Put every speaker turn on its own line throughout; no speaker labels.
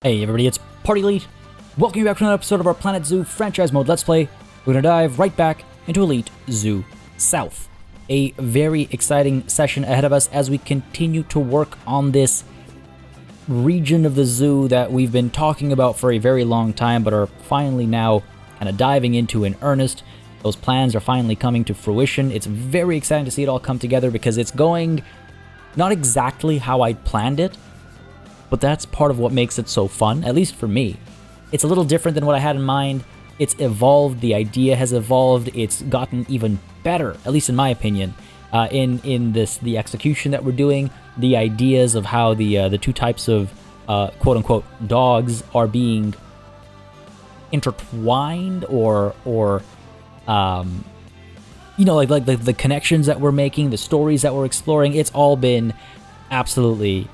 Hey everybody, it's Party Elite. Welcome you back to another episode of our Planet Zoo franchise mode Let's Play. We're gonna dive right back into Elite Zoo South. A very exciting session ahead of us as we continue to work on this region of the zoo that we've been talking about for a very long time, but are finally now kind of diving into in earnest. Those plans are finally coming to fruition. It's very exciting to see it all come together because it's going not exactly how I'd planned it, but that's part of what makes it so fun, at least for me. It's a little different than what I had in mind. It's evolved, the idea has evolved, it's gotten even better, at least in my opinion, in the execution that we're doing, the ideas of how the two types of quote-unquote dogs are being intertwined or you know, like the connections that we're making, the stories that we're exploring. It's all been absolutely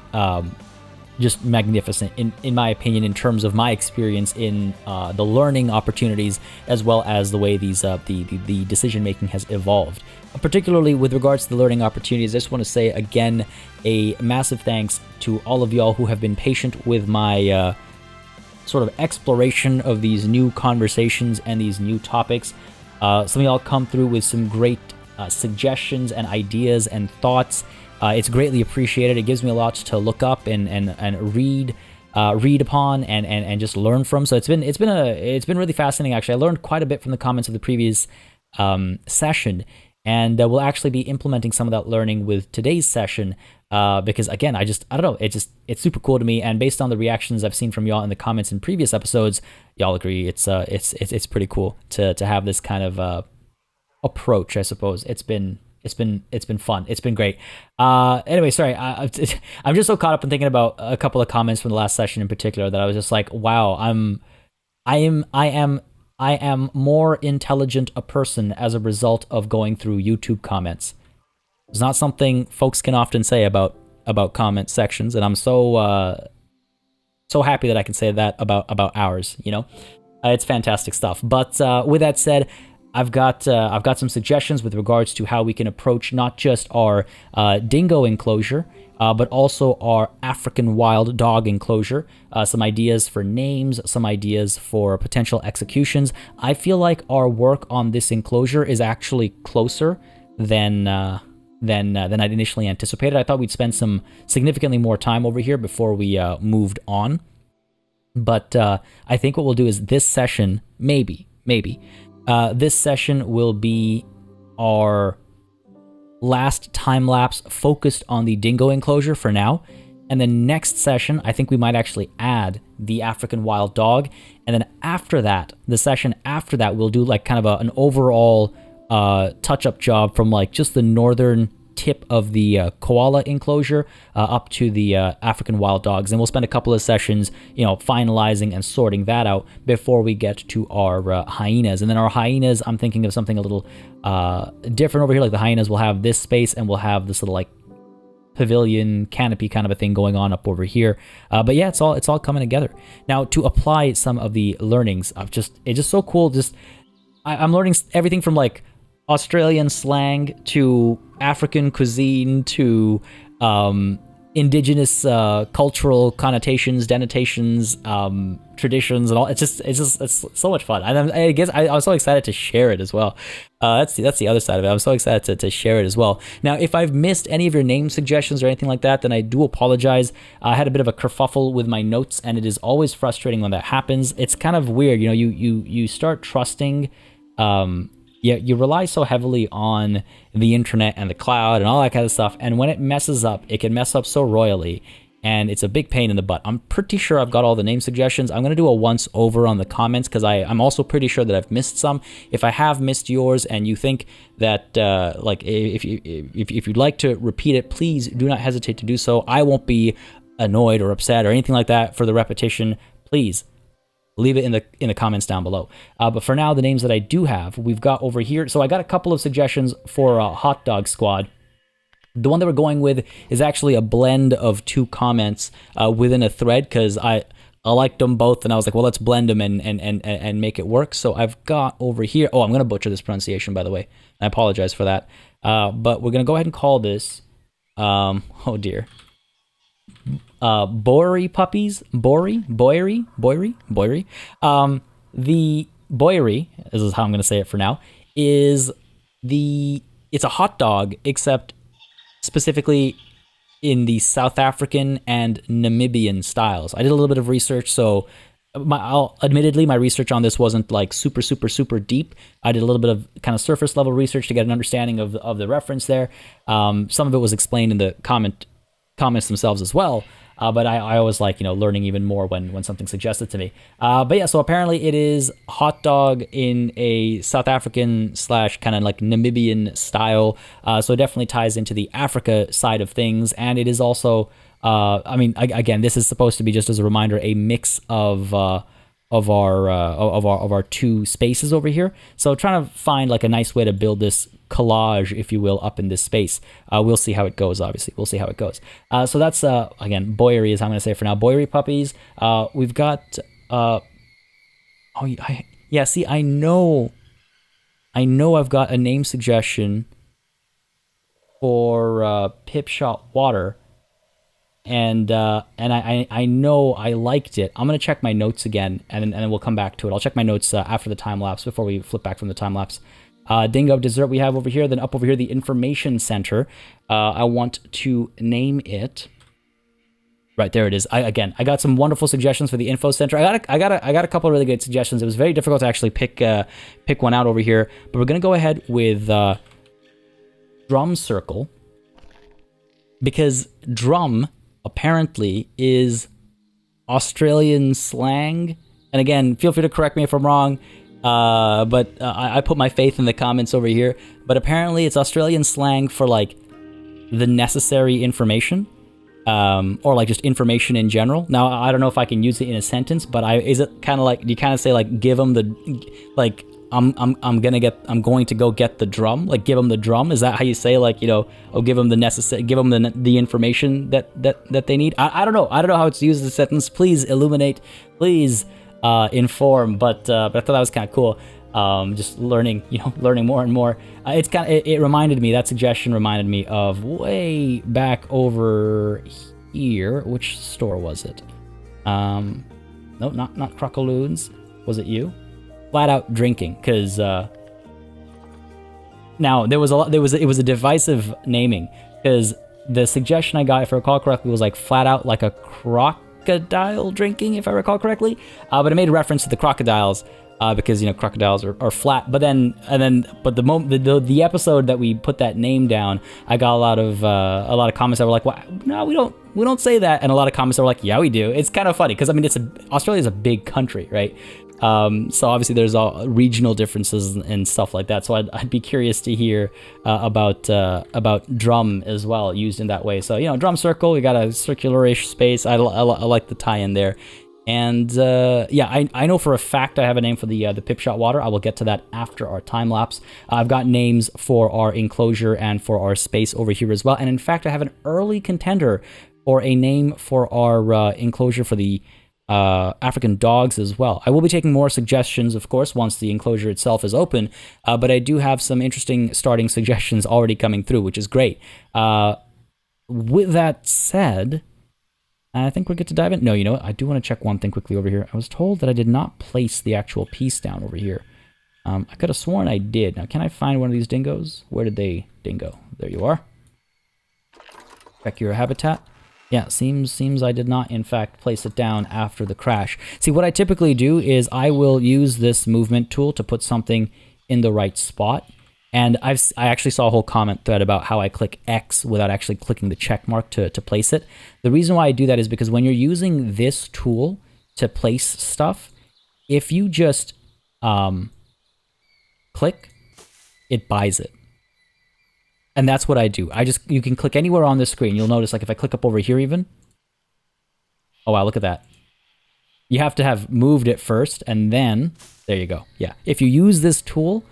just magnificent, in my opinion, in terms of my experience in the learning opportunities, as well as the way these the decision making has evolved. Particularly with regards to the learning opportunities, I just want to say again a massive thanks to all of y'all who have been patient with my sort of exploration of these new conversations and these new topics. Some of y'all come through with some great suggestions and ideas and thoughts. It's greatly appreciated. It gives me a lot to look up and read upon and just learn from. So it's been really fascinating. Actually, I learned quite a bit from the comments of the previous session, and we'll actually be implementing some of that learning with today's session. Because again, I don't know. It's super cool to me, and based on the reactions I've seen from y'all in the comments in previous episodes, y'all agree it's pretty cool to have this kind of approach. I suppose it's been fun. It's been great. Anyway, sorry. I'm just so caught up in thinking about a couple of comments from the last session in particular that I was just like, wow, I am more intelligent a person as a result of going through YouTube comments. It's not something folks can often say about comment sections, and I'm so happy that I can say that about ours. You know, it's fantastic stuff. But with that said, I've got some suggestions with regards to how we can approach not just our dingo enclosure, but also our African wild dog enclosure. Some ideas for names, some ideas for potential executions. I feel like our work on this enclosure is actually closer than I'd initially anticipated. I thought we'd spend some significantly more time over here before we moved on. But I think what we'll do is this session, maybe. This session will be our last time lapse focused on the dingo enclosure for now. And then next session, I think we might actually add the African wild dog. And then after that, the session after that, we'll do like kind of an overall touch-up job from like just the northern tip of the koala enclosure up to the African wild dogs, and we'll spend a couple of sessions, you know, finalizing and sorting that out before we get to our hyenas. And then our hyenas, I'm thinking of something a little different over here. Like the hyenas will have this space, and we'll have this little like pavilion canopy kind of a thing going on up over here. But yeah, it's all coming together now to apply some of the learnings. It's just so cool. I'm learning everything from like Australian slang to African cuisine to indigenous cultural connotations, denotations, traditions, and all. It's so much fun. And I guess I was so excited to share it as well. That's the other side of it. I'm so excited to share it as well. Now, if I've missed any of your name suggestions or anything like that, then I do apologize. I had a bit of a kerfuffle with my notes, and it is always frustrating when that happens. It's kind of weird, you know. You start trusting. You rely so heavily on the internet and the cloud and all that kind of stuff, and when it messes up, it can mess up so royally, and it's a big pain in the butt. I'm pretty sure I've got all the name suggestions. I'm going to do a once over on the comments because I'm also pretty sure that I've missed some. If I have missed yours and you think that like if you'd like to repeat it, please do not hesitate to do so. I won't be annoyed or upset or anything like that for the repetition. Please leave it in the comments down below. But for now, the names that I do have, we've got over here. So I got a couple of suggestions for Hot Dog Squad. The one that we're going with is actually a blend of two comments within a thread, because I liked them both, and I was like, well, let's blend them and make it work. So I've got over here. Oh, I'm going to butcher this pronunciation, by the way. I apologize for that. But we're going to go ahead and call this, oh dear. Bowery puppies. Bowery. The Bowery, this is how I'm going to say it for now, it's a hot dog, except specifically in the South African and Namibian styles. I did a little bit of research, so admittedly, my research on this wasn't like super deep. I did a little bit of kind of surface level research to get an understanding of the reference there. Some of it was explained in the comments themselves as well. But I always like, learning even more when something's suggested to me. But yeah, so apparently it is hot dog in a South African / kind of like Namibian style. So it definitely ties into the Africa side of things. And it is also, again, this is supposed to be, just as a reminder, a mix of our two spaces over here. So trying to find like a nice way to build this collage, if you will, up in this space. We'll see how it goes, obviously. We'll see how it goes. So that's, again, Bowery is how I'm going to say it for now. Bowery puppies. We've got, I know I've got a name suggestion for Pipshot Water. And I know I liked it. I'm gonna check my notes again, and then we'll come back to it. I'll check my notes after the time lapse, before we flip back from the time lapse. Dingo dessert we have over here. Then up over here, the information center. I want to name it. Right there it is. I got some wonderful suggestions for the info center. I got a couple of really good suggestions. It was very difficult to actually pick one out over here, but we're gonna go ahead with drum circle, because drum apparently is Australian slang. And again, feel free to correct me if I'm wrong, but I put my faith in the comments over here. But apparently it's Australian slang for like the necessary information, or like just information in general. Now, I don't know if I can use it in a sentence, but is it kind of like, do you kind of say like, give them the, like, I'm going to go get the drum, like give them the drum? Is that how you say, like, give them the necessary, give them the information that they need? I don't know how it's used as a sentence. Please illuminate, please inform. But I thought that was kind of cool. Just learning more and more. It reminded me, that suggestion reminded me of way back over here. Which store was it? No, not Crocoloons. Was it you? Flat out drinking, because now it was a divisive naming, because the suggestion I got, if I recall correctly, was like flat out like a crocodile drinking, if I recall correctly, but it made reference to the crocodiles, because crocodiles are flat. But the episode that we put that name down, I got a lot of comments that were like, well, no, we don't say that, and a lot of comments that were like, yeah, we do. It's kind of funny, because Australia's a big country, right? So obviously there's all regional differences and stuff like that. So I'd be curious to hear about drum as well, used in that way. So drum circle, we got a circular-ish space. I like the tie-in there. And yeah, I know for a fact I have a name for the Pipshot Water. I will get to that after our time lapse. I've got names for our enclosure and for our space over here as well. And in fact, I have an early contender for a name for our enclosure for the African dogs as well. I will be taking more suggestions, of course, once the enclosure itself is open, but I do have some interesting starting suggestions already coming through, which is great. With that said, I think we're good to dive in. No, you know what? I do want to check one thing quickly over here. I was told that I did not place the actual piece down over here. I could have sworn I did. Now, can I find one of these dingoes? Where did they dingo? There you are. Check your habitat. Yeah, seems I did not, in fact, place it down after the crash. See, what I typically do is I will use this movement tool to put something in the right spot. And I actually saw a whole comment thread about how I click X without actually clicking the check mark to place it. The reason why I do that is because when you're using this tool to place stuff, if you just click, it buys it. And that's what I do. You can click anywhere on the screen. You'll notice, like, if I click up over here even. Oh, wow, look at that. You have to have moved it first, and then, there you go. Yeah, if you use this tool,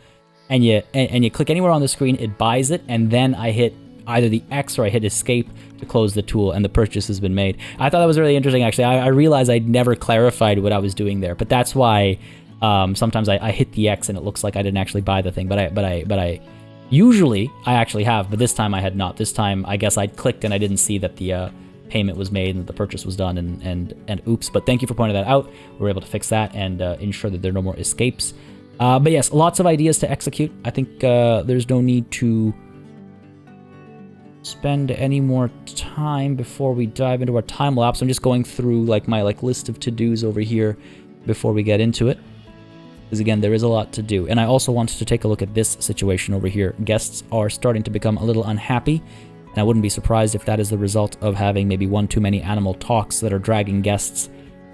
and you click anywhere on the screen, it buys it, and then I hit either the X or I hit escape to close the tool, and the purchase has been made. I thought that was really interesting, actually. I realized I'd never clarified what I was doing there, but that's why sometimes I hit the X and it looks like I didn't actually buy the thing, but I usually I actually have, but this time I had not. This time I guess I clicked and I didn't see that the payment was made and the purchase was done, and oops. But thank you for pointing that out. We were able to fix that and ensure that there are no more escapes. But yes, lots of ideas to execute. I think there's no need to spend any more time before we dive into our time lapse. I'm just going through like my list of to-dos over here before we get into it, because again, there is a lot to do. And I also wanted to take a look at this situation over here. Guests are starting to become a little unhappy, and I wouldn't be surprised if that is the result of having maybe one too many animal talks that are dragging guests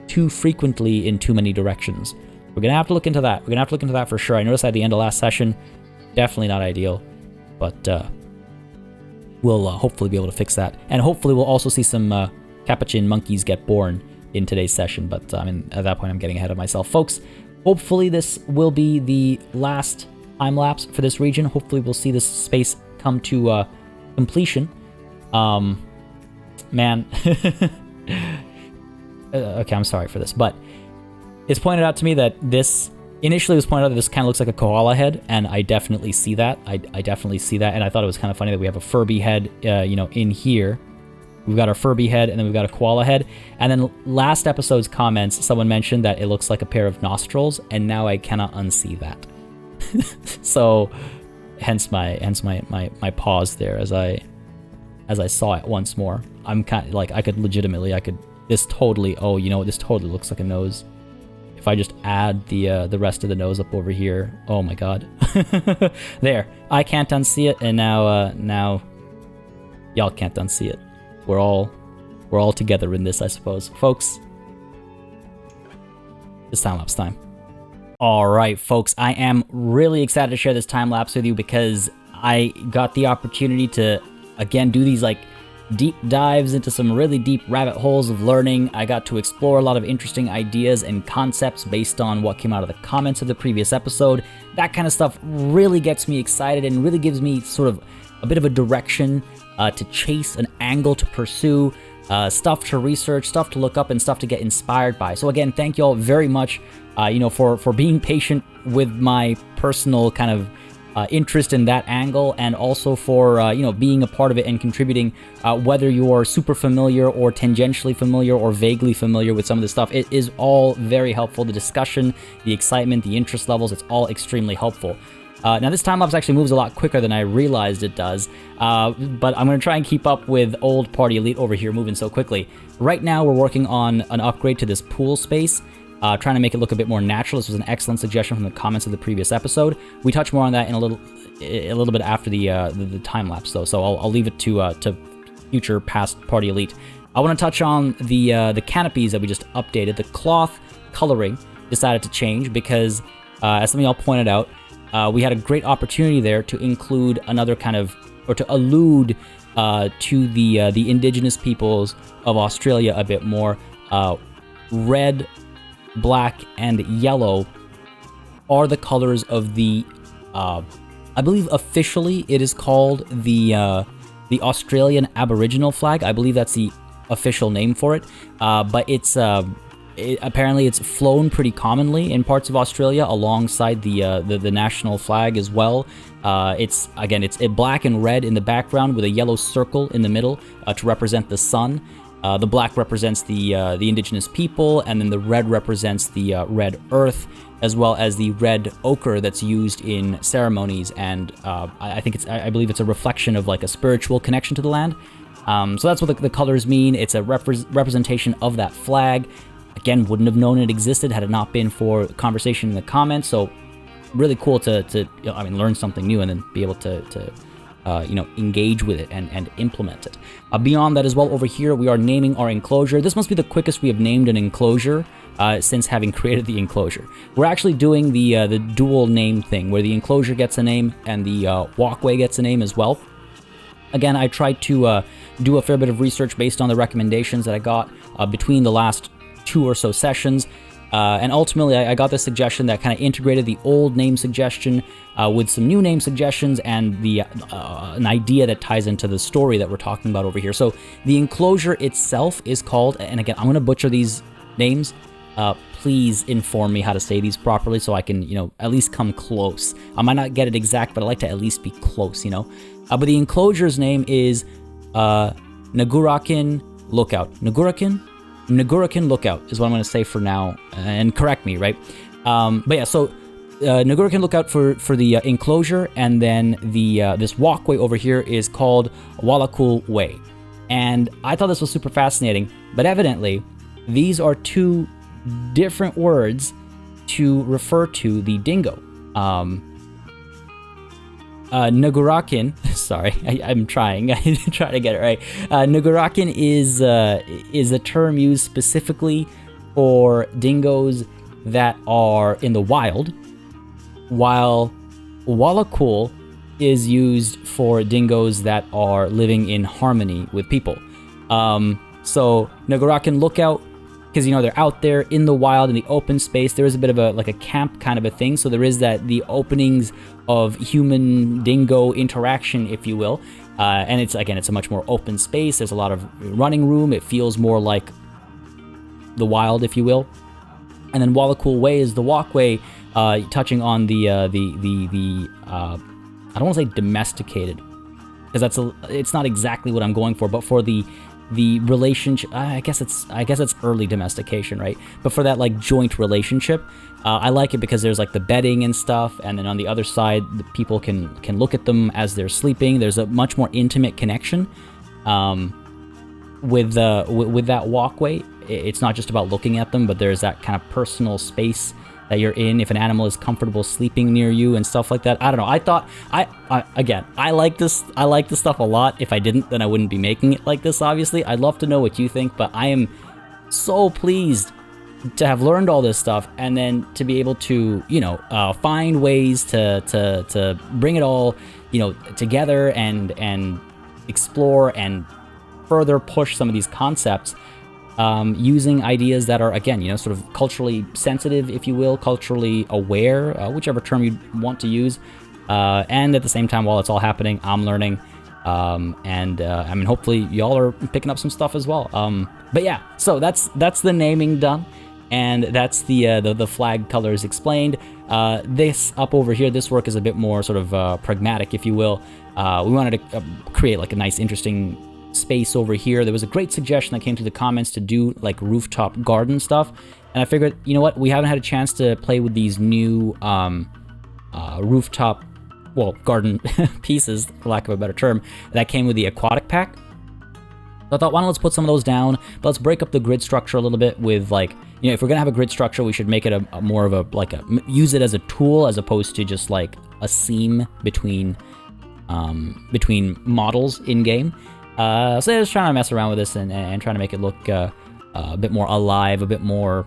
too frequently in too many directions. We're gonna have to look into that. We're gonna have to look into that for sure. I noticed at the end of last session, definitely not ideal, but we'll hopefully be able to fix that. And hopefully we'll also see some capuchin monkeys get born in today's session, but I mean, at that point I'm getting ahead of myself. Folks, hopefully this will be the last time lapse for this region. Hopefully we'll see this space come to completion. Man. Okay, I'm sorry for this, but it's pointed out to me that this initially was pointed out that this kind of looks like a koala head, and I definitely see that. I definitely see that, and I thought it was kind of funny that we have a Furby head, in here. We've got our Furby head, and then we've got a koala head. And then last episode's comments, someone mentioned that it looks like a pair of nostrils, and now I cannot unsee that. So, hence my pause there as I saw it once more. I'm kind of like, this totally looks like a nose. If I just add the rest of the nose up over here, oh my god. There, I can't unsee it, and now y'all can't unsee it. We're all together in this, I suppose. Folks, it's time-lapse time. Alright, folks, I am really excited to share this time-lapse with you because I got the opportunity to, again, do these deep dives into some really deep rabbit holes of learning. I got to explore a lot of interesting ideas and concepts based on what came out of the comments of the previous episode. That kind of stuff really gets me excited and really gives me sort of a bit of a direction to chase, an angle to pursue, stuff to research, stuff to look up, and stuff to get inspired by. So again, thank you all very much, for being patient with my personal kind of interest in that angle, and also for being a part of it and contributing, whether you're super familiar or tangentially familiar or vaguely familiar with some of this stuff. It is all very helpful. The discussion, the excitement, the interest levels, it's all extremely helpful. Now this time lapse actually moves a lot quicker than I realized it does, but I'm going to try and keep up with old Party Elite over here moving so quickly. Right now we're working on an upgrade to this pool space, trying to make it look a bit more natural. This was an excellent suggestion from the comments of the previous episode. We touch more on that in a little bit after the time lapse though, so I'll leave it to future past Party Elite. I want to touch on the canopies that we just updated. The cloth coloring decided to change because, as some of y'all pointed out, we had a great opportunity there to include another kind of, or to allude to the indigenous peoples of Australia a bit more. Red, black, and yellow are the colors of the, I believe officially it is called the Australian Aboriginal flag. I believe that's the official name for it, but it's apparently it's flown pretty commonly in parts of Australia alongside the national flag as well. It's black and red in the background with a yellow circle in the middle to represent the sun. The black represents the indigenous people, and then the red represents the red earth, as well as the red ochre that's used in ceremonies. And I believe it's a reflection of like a spiritual connection to the land. So that's what the colors mean. It's a representation of that flag. Again, wouldn't have known it existed had it not been for conversation in the comments. So really cool to learn something new and then be able to engage with it and implement it. Beyond that as well, over here, we are naming our enclosure. This must be the quickest we have named an enclosure since having created the enclosure. We're actually doing the dual name thing, where the enclosure gets a name and the walkway gets a name as well. Again, I tried to do a fair bit of research based on the recommendations that I got between the last 2 or so sessions. And ultimately, I got this suggestion that kind of integrated the old name suggestion with some new name suggestions and the an idea that ties into the story that we're talking about over here. So the enclosure itself is called, and again, I'm going to butcher these names. Please inform me how to say these properly so I can, at least come close. I might not get it exact, but I like to at least be close, But the enclosure's name is Nagurakin lookout. Nagurakin lookout is what I'm going to say for now, and correct me, right? But yeah, so Nagurakin lookout for the enclosure, and then the this walkway over here is called Walakul Way. And I thought this was super fascinating, but evidently these are two different words to refer to the dingo. Nagurakin, sorry, I'm trying to get it right. Nagurakin is a term used specifically for dingoes that are in the wild, while Walakul is used for dingoes that are living in harmony with people. So Nagurakin lookout, because they're out there in the wild in the open space. There is a bit of a camp kind of a thing, so there is the openings of human dingo interaction, if you will, and it's a much more open space. There's a lot of running room. It feels more like the wild, if you will. And then Walakul Way is the walkway, touching on the I don't want to say domesticated, because it's not exactly what I'm going for, but for the relationship, I guess it's early domestication, right? But for that like joint relationship, I like it because there's like the bedding and stuff, and then on the other side, the people can look at them as they're sleeping. There's a much more intimate connection with that walkway. It's not just about looking at them, but there's that kind of personal space that you're in if an animal is comfortable sleeping near you and stuff like that. I don't know. I thought I like this. I like this stuff a lot. If I didn't, then I wouldn't be making it like this, obviously. I'd love to know what you think, but I am so pleased to have learned all this stuff, and then to be able to find ways to bring it all together and explore and further push some of these concepts, using ideas that are, again, sort of culturally sensitive, if you will, culturally aware, whichever term you want to use. And at the same time, while it's all happening, I'm learning. And I mean, hopefully y'all are picking up some stuff as well. But yeah, so that's the naming done. And that's the flag colors explained. This up over here, this work is a bit more sort of pragmatic, if you will. We wanted to create like a nice, interesting space over here. There was a great suggestion that came through the comments to do like rooftop garden stuff, and I figured, you know what, we haven't had a chance to play with these new rooftop, garden pieces, for lack of a better term, that came with the aquatic pack. So I thought, why not let's put some of those down, but let's break up the grid structure a little bit with, like, if we're gonna have a grid structure, we should make it a more of a use it as a tool as opposed to just like a seam between models in game. So I was trying to mess around with this and trying to make it look a bit more alive, a bit more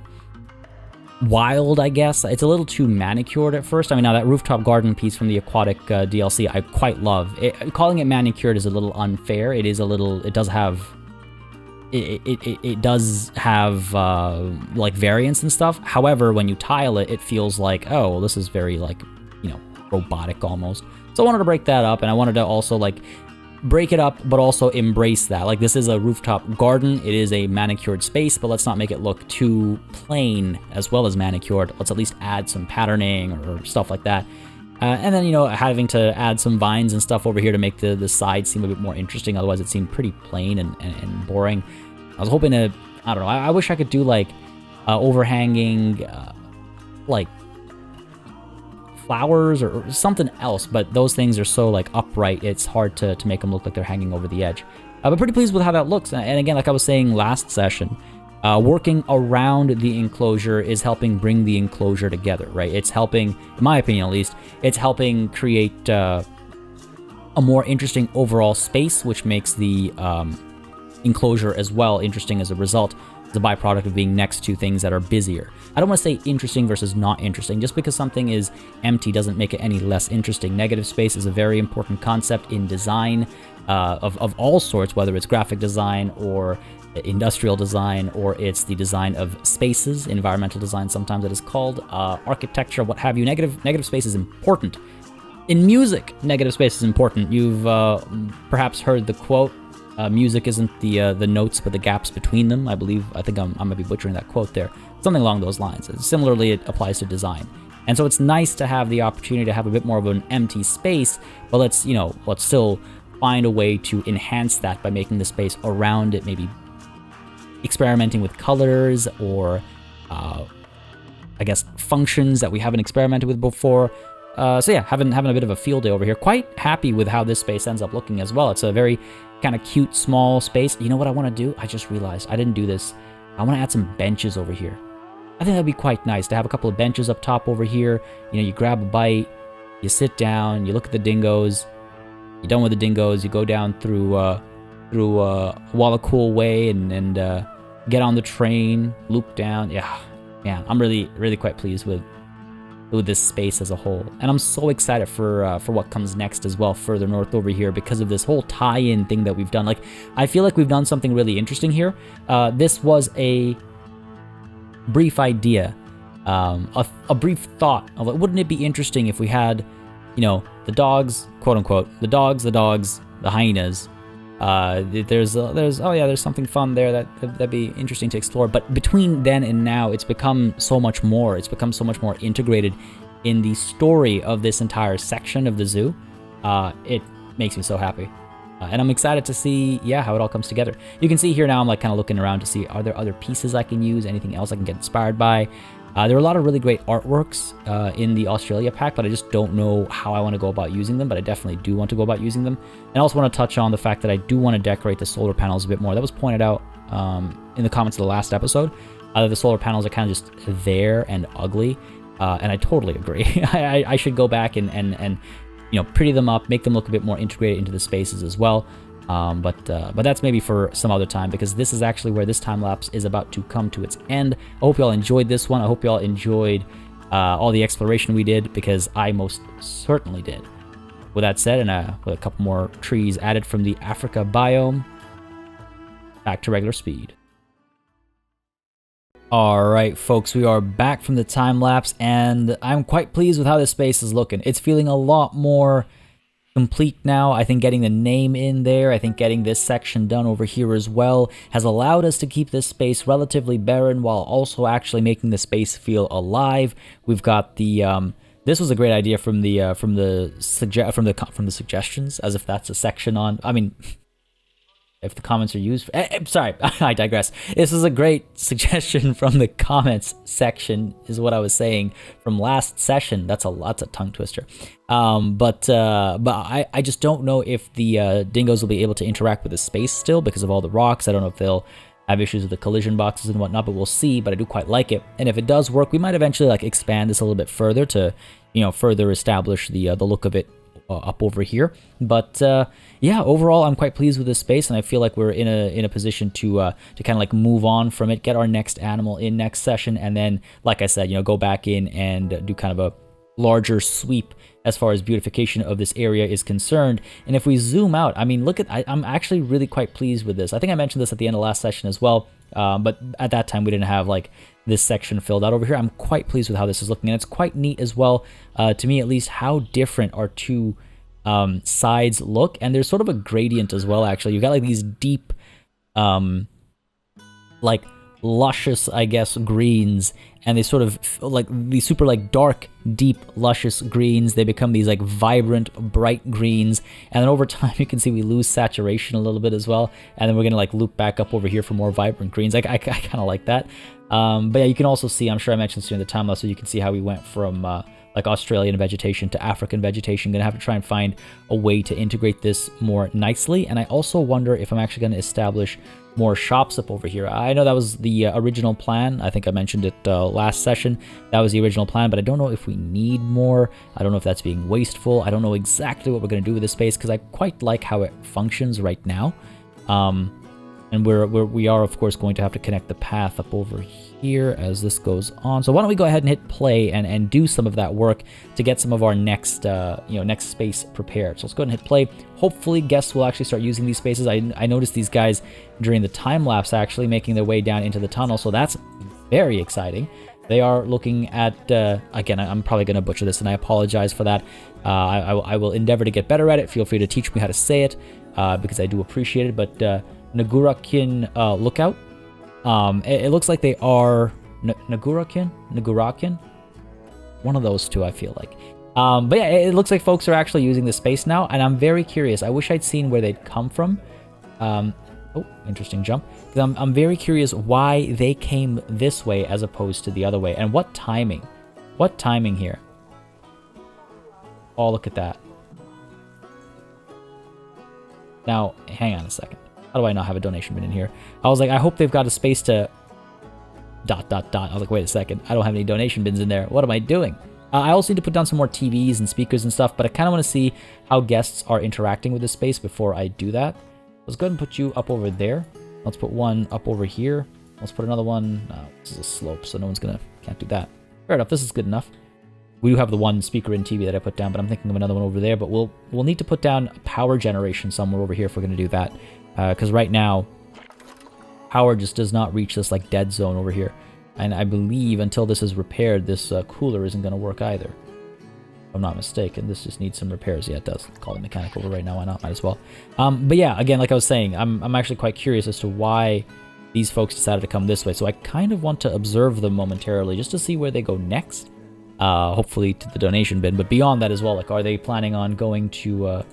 wild, I guess. It's a little too manicured at first. I mean, now that rooftop garden piece from the aquatic DLC, I quite love. Calling it manicured is a little unfair. It is a little. It does have. It does have like variance and stuff. However, when you tile it, it feels like, oh, well, this is very like robotic almost. So I wanted to break that up, and I wanted to also like break it up, but also embrace that. Like, this is a rooftop garden. It is a manicured space, but let's not make it look too plain as well as manicured. Let's at least add some patterning or stuff like that. And then, having to add some vines and stuff over here to make the sides seem a bit more interesting. Otherwise, it seemed pretty plain and boring. I was hoping to, I don't know, I wish I could do like overhanging, like flowers or something else, but those things are so like upright, it's hard to make them look like they're hanging over the edge. But pretty pleased with how that looks. And again, like I was saying last session, working around the enclosure is helping bring the enclosure together, right? It's helping, in my opinion at least, it's helping create a more interesting overall space, which makes the enclosure as well interesting as a result. It's a byproduct of being next to things that are busier. I don't want to say interesting versus not interesting. Just because something is empty doesn't make it any less interesting. Negative space is a very important concept in design of all sorts, whether it's graphic design or industrial design, or it's the design of spaces, environmental design sometimes it is called, architecture, what have you. Negative space is important. In music, negative space is important. You've perhaps heard the quote, music isn't the notes but the gaps between them. I think I might be butchering that quote there. Something along those lines. Similarly, it applies to design. And so it's nice to have the opportunity to have a bit more of an empty space, but let's still find a way to enhance that by making the space around it maybe experimenting with colors or I guess functions that we haven't experimented with before. So yeah, having a bit of a field day over here. Quite happy with how this space ends up looking as well. It's a very kind of cute, small space. You know what I want to do? I just realized I didn't do this. I want to add some benches over here. I think that'd be quite nice to have a couple of benches up top over here. You know, you grab a bite, you sit down, you look at the dingoes. You're done with the dingoes, you go down through Walla Cool Way and get on the train, loop down. Yeah, man, I'm really quite pleased with this space as a whole, and I'm so excited for what comes next as well, further north over here, because of this whole tie-in thing that we've done. Like, I feel like we've done something really interesting here. This was a brief idea, a brief thought of, like, wouldn't it be interesting if we had, you know, the dogs, quote unquote, the dogs, the hyenas. There's something fun there that'd be interesting to explore. But between then and now, it's become so much more. It's become so much more integrated in the story of this entire section of the zoo. It makes me so happy. And I'm excited to see, how it all comes together. You can see here now I'm like kind of looking around to see, are there other pieces I can use? Anything else I can get inspired by? There are a lot of really great artworks in the Australia pack, but I just don't know how I want to go about using them, but I definitely do want to go about using them. And I also want to touch on the fact that I do want to decorate the solar panels a bit more. That was pointed out in the comments of the last episode. The solar panels are kind of just there and ugly, and I totally agree. I should go back and you know, pretty them up, make them look a bit more integrated into the spaces as well. But that's maybe for some other time, because this is actually where this time lapse is about to come to its end. I hope you all enjoyed this one. I hope you all enjoyed all the exploration we did, because I most certainly did. With that said, and with a couple more trees added from the Africa biome, back to regular speed. Alright folks, we are back from the time lapse, and I'm quite pleased with how this space is looking. It's feeling a lot more complete now. I think getting the name in there, I think getting this section done over here as well, has allowed us to keep this space relatively barren while also actually making the space feel alive. We've got the this was a great idea from the suggestions, as if that's a section on, I mean, if the comments are used for, sorry, I digress. This is a great suggestion from the comments section, is what I was saying, from last session. That's a tongue twister. But I just don't know if the dingoes will be able to interact with the space still because of all the rocks. I don't know if they'll have issues with the collision boxes and whatnot, but we'll see. But I do quite like it, and if it does work, we might eventually like expand this a little bit further to, you know, further establish the look of it up over here. But yeah, overall I'm quite pleased with this space, and I feel like we're in a position to kind of like move on from it, get our next animal in next session, and then, like I said, you know, go back in and do kind of a larger sweep as far as beautification of this area is concerned. And if we zoom out, I mean, look at, I'm actually really quite pleased with this. I think I mentioned this at the end of last session as well, but at that time we didn't have like this section filled out over here. I'm quite pleased with how this is looking, and it's quite neat as well, to me at least, how different our two sides look. And there's sort of a gradient as well, actually. You've got like these deep, like luscious, I guess, greens, and they sort of like these super like dark, deep, luscious greens. They become these like vibrant, bright greens, and then over time you can see we lose saturation a little bit as well, and then we're gonna like loop back up over here for more vibrant greens. I kind of like that. But yeah, you can also see, I'm sure I mentioned this during the time lapse, so you can see how we went from like Australian vegetation to African vegetation. Gonna have to try and find a way to integrate this more nicely. And I also wonder if I'm actually gonna establish more shops up over here. I know that was the original plan. I think I mentioned it last session. That was the original plan, but I don't know if we need more. I don't know if that's being wasteful. I don't know exactly what we're gonna do with this space, because I quite like how it functions right now. And we are, of course, going to have to connect the path up over here as this goes on. So why don't we go ahead and hit play and do some of that work to get some of our next, next space prepared. So let's go ahead and hit play. Hopefully guests will actually start using these spaces. I noticed these guys during the time lapse actually making their way down into the tunnel, so that's very exciting. They are looking at, again, I'm probably going to butcher this, and I apologize for that. I will endeavor to get better at it. Feel free to teach me how to say it, because I do appreciate it. But Nagurakin Lookout. It looks like they are Nagurakin? One of those two, I feel like. But yeah, it looks like folks are actually using the space now, and I'm very curious. I wish I'd seen where they'd come from. Oh, interesting jump. I'm very curious why they came this way as opposed to the other way. And what timing? What timing here? Oh, look at that. Now, hang on a second. How do I not have a donation bin in here? I was like, I hope they've got a space to... ... I was like, wait a second. I don't have any donation bins in there. What am I doing? I also need to put down some more TVs and speakers and stuff, but I kind of want to see how guests are interacting with this space before I do that. Let's go ahead and put you up over there. Let's put one up over here. Let's put another one... this is a slope, so no one's gonna... Can't do that. Fair enough, this is good enough. We do have the one speaker and TV that I put down, but I'm thinking of another one over there. But we'll need to put down power generation somewhere over here if we're going to do that. Because right now, power just does not reach this like dead zone over here. And I believe until this is repaired, this cooler isn't going to work either. If I'm not mistaken, this just needs some repairs. Yeah, it does. Call the mechanic over right now. Why not? Might as well. But yeah, again, like I was saying, I'm actually quite curious as to why these folks decided to come this way. So I kind of want to observe them momentarily just to see where they go next. Hopefully to the donation bin, but beyond that as well, like, are they planning on going to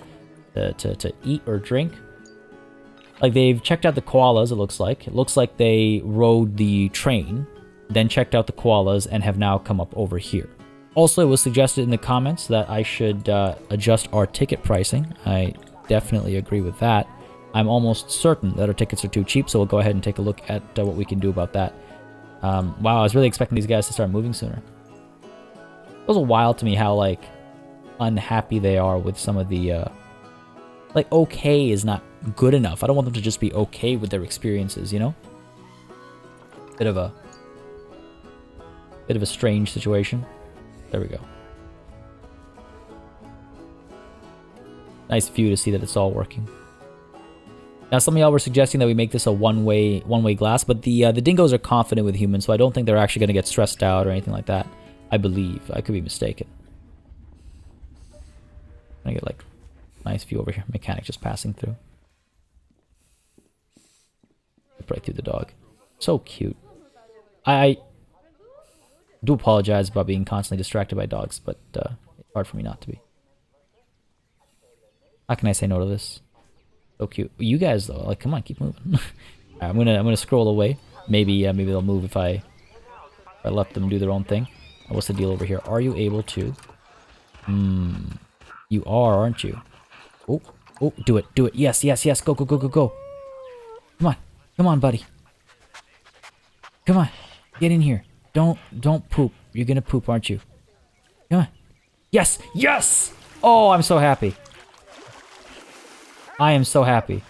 eat or drink? Like, they've checked out the koalas, it looks like. It looks like they rode the train, then checked out the koalas, and have now come up over here. Also, it was suggested in the comments that I should adjust our ticket pricing. I definitely agree with that. I'm almost certain that our tickets are too cheap, so we'll go ahead and take a look at what we can do about that. Wow, I was really expecting these guys to start moving sooner. It was wild to me how, like, unhappy they are with some of the, like, okay is not good enough. I don't want them to just be okay with their experiences, you know? Bit of a strange situation. There we go. Nice view to see that it's all working. Now, some of y'all were suggesting that we make this a one-way glass, but the dingoes are confident with humans, so I don't think they're actually going to get stressed out or anything like that. I believe. I could be mistaken. I get like nice view over here. Mechanic just passing through. Right through the dog. So cute. I do apologize about being constantly distracted by dogs, but it's hard for me not to be. How can I say no to this? So cute. You guys though, like, come on, keep moving. I'm gonna scroll away. Maybe they'll move if I let them do their own thing. What's the deal over here? Are you able to? You are, aren't you? Oh, do it. Yes. Go. Come on, buddy. Come on, get in here. Don't poop. You're gonna poop, aren't you? Come on. Yes. Oh, I'm so happy. I am so happy.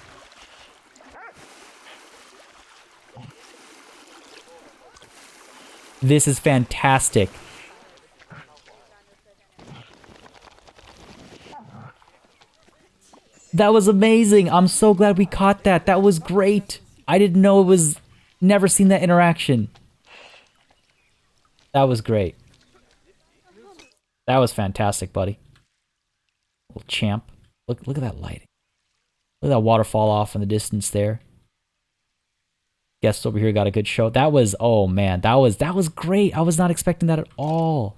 This is fantastic. That was amazing. I'm so glad we caught that. That was great. I didn't know it was... Never seen that interaction. That was great. That was fantastic, buddy. Little champ. Look at that lighting. Look at that waterfall off in the distance there. Guests over here got a good show. That was... Oh, man. That was great. I was not expecting that at all.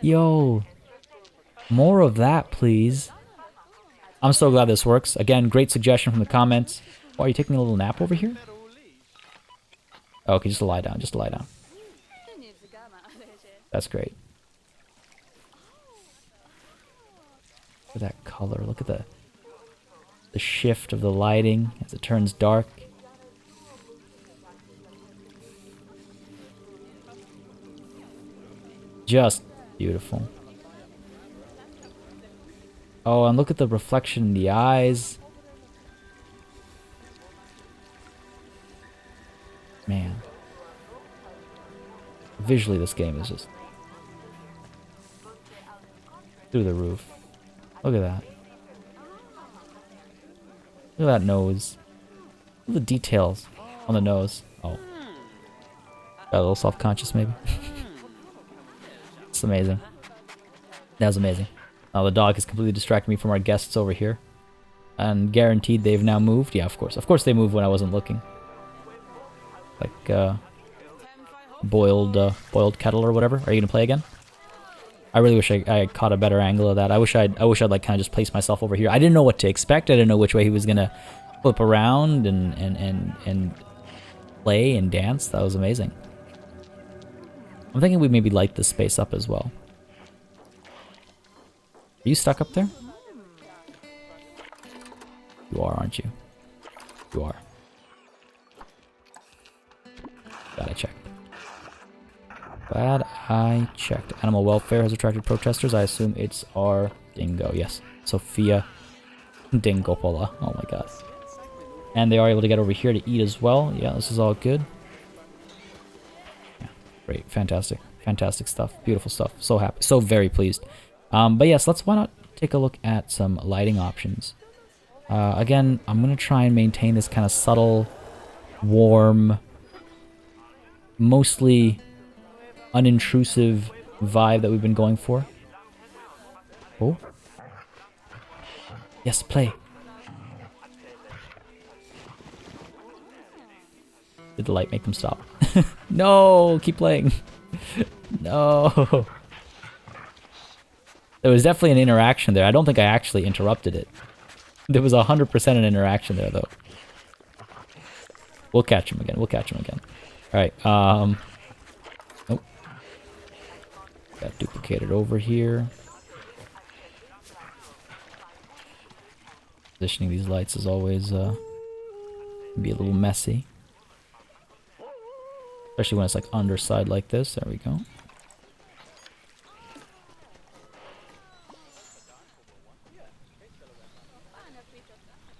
Yo. More of that, please. I'm so glad this works. Again, great suggestion from the comments. Oh, are you taking a little nap over here? Oh, okay, just lie down. That's great. Look at that color. Look at the shift of the lighting as it turns dark. Just beautiful. Oh, and look at the reflection in the eyes. Man. Visually, this game is just through the roof. Look at that. Look at that nose. Look at the details on the nose. Oh. Got a little self-conscious, maybe. It's amazing. That was amazing. Now the dog has completely distracted me from our guests over here. And guaranteed they've now moved. Yeah, of course. Of course they moved when I wasn't looking. Like, boiled kettle or whatever. Are you gonna play again? I really wish I caught a better angle of that. I wish I'd like kind of just placed myself over here. I didn't know what to expect. I didn't know which way he was gonna flip around and play and dance. That was amazing. I'm thinking we maybe light this space up as well. Are you stuck up there? You are, aren't you? You are. Glad I checked. Glad I checked. Animal welfare has attracted protesters. I assume it's our dingo. Yes. Sophia Dingopola. Oh my god. And they are able to get over here to eat as well. Yeah, this is all good. Yeah, great. Fantastic. Fantastic stuff. Beautiful stuff. So happy. So very pleased. But yes, why not take a look at some lighting options. Again, I'm going to try and maintain this kind of subtle, warm, mostly unintrusive vibe that we've been going for. Oh. Yes, play. Did the light make them stop? No, keep playing. No. There was definitely an interaction there. I don't think I actually interrupted it. There was 100% an interaction there, though. We'll catch him again. We'll catch him again. Alright, nope. Got duplicated over here. Positioning these lights is always, be a little messy. Especially when it's, like, underside like this. There we go.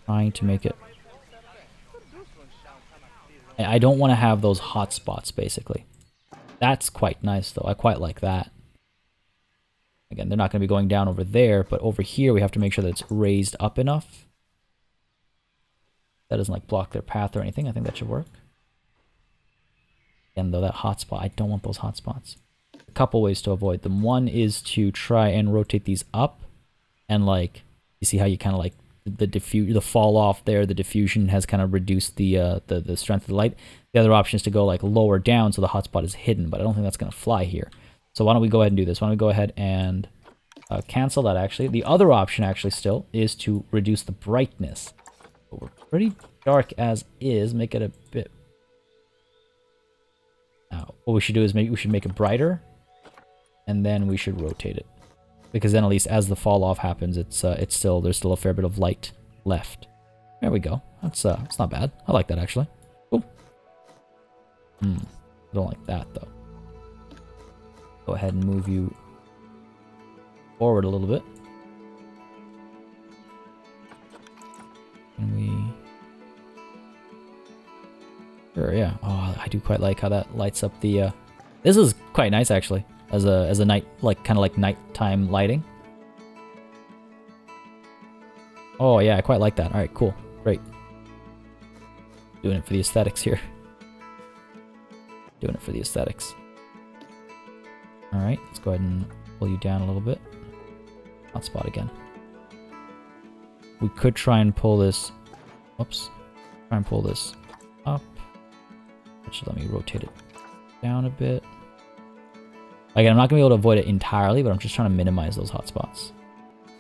Trying to make it... I don't want to have those hot spots, basically. That's quite nice, though. I quite like that. Again, they're not going to be going down over there, but over here we have to make sure that it's raised up enough. That doesn't, like, block their path or anything. I think that should work. Again, though, that hot spot, I don't want those hot spots. A couple ways to avoid them. One is to try and rotate these up, and, like, you see how you kind of, like, the fall off there, the diffusion has kind of reduced the strength of the light. The other option is to go like lower down so the hotspot is hidden, but I don't think that's going to fly here. So why don't we go ahead and do this? Why don't we go ahead and cancel that actually. The other option actually still is to reduce the brightness. But we're pretty dark as is. Make it a bit... Now, what we should do is maybe we should make it brighter, and then we should rotate it. Because then at least as the fall off happens, there's still a fair bit of light left. There we go. It's not bad. I like that actually. Cool. I don't like that though. Go ahead and move you forward a little bit. Can we? Sure, yeah. Oh, I do quite like how that lights up the. This is quite nice actually. As a night, like kind of like nighttime lighting. Oh yeah, I quite like that. All right, cool, great. Doing it for the aesthetics here. Doing it for the aesthetics. All right, let's go ahead and pull you down a little bit. Hotspot again. We could try and pull this. Whoops. Try and pull this up. That should let me rotate it down a bit. Again, I'm not going to be able to avoid it entirely, but I'm just trying to minimize those hotspots.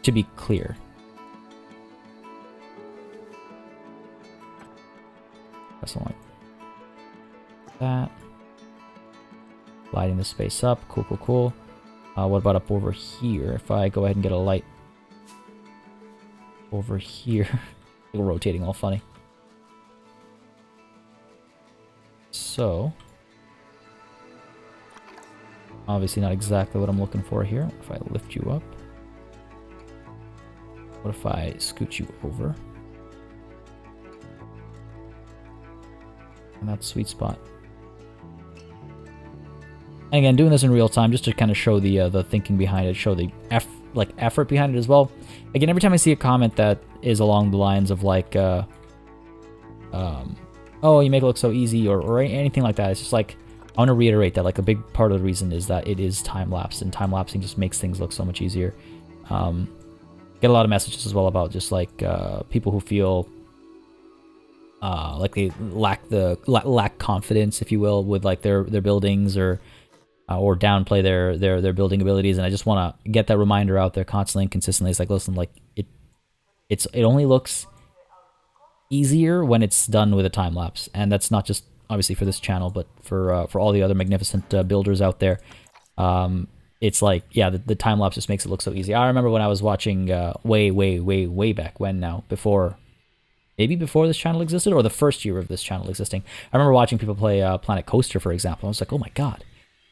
To be clear. Press something like that. Lighting the space up. Cool, cool, cool. What about up over here? If I go ahead and get a light over here. It's rotating all funny. So... obviously not exactly what I'm looking for here. If I lift you up. What if I scoot you over? And that's sweet spot. And again, doing this in real time just to kind of show the thinking behind it, show the effort behind it as well. Again, every time I see a comment that is along the lines of like, oh, you make it look so easy or anything like that, it's just like, I want to reiterate that like a big part of the reason is that it is time-lapse, and time-lapsing just makes things look so much easier. Get a lot of messages as well about just like people who feel like they lack confidence, if you will, with like their buildings or downplay their building abilities, and I just want to get that reminder out there constantly and consistently. It's like, listen, like it only looks easier when it's done with a time lapse, and that's not just obviously for this channel, but for all the other magnificent builders out there. It's like, yeah, the time lapse just makes it look so easy. I remember when I was watching way back when now, maybe before this channel existed, or the first year of this channel existing. I remember watching people play Planet Coaster, for example. I was like, oh my god.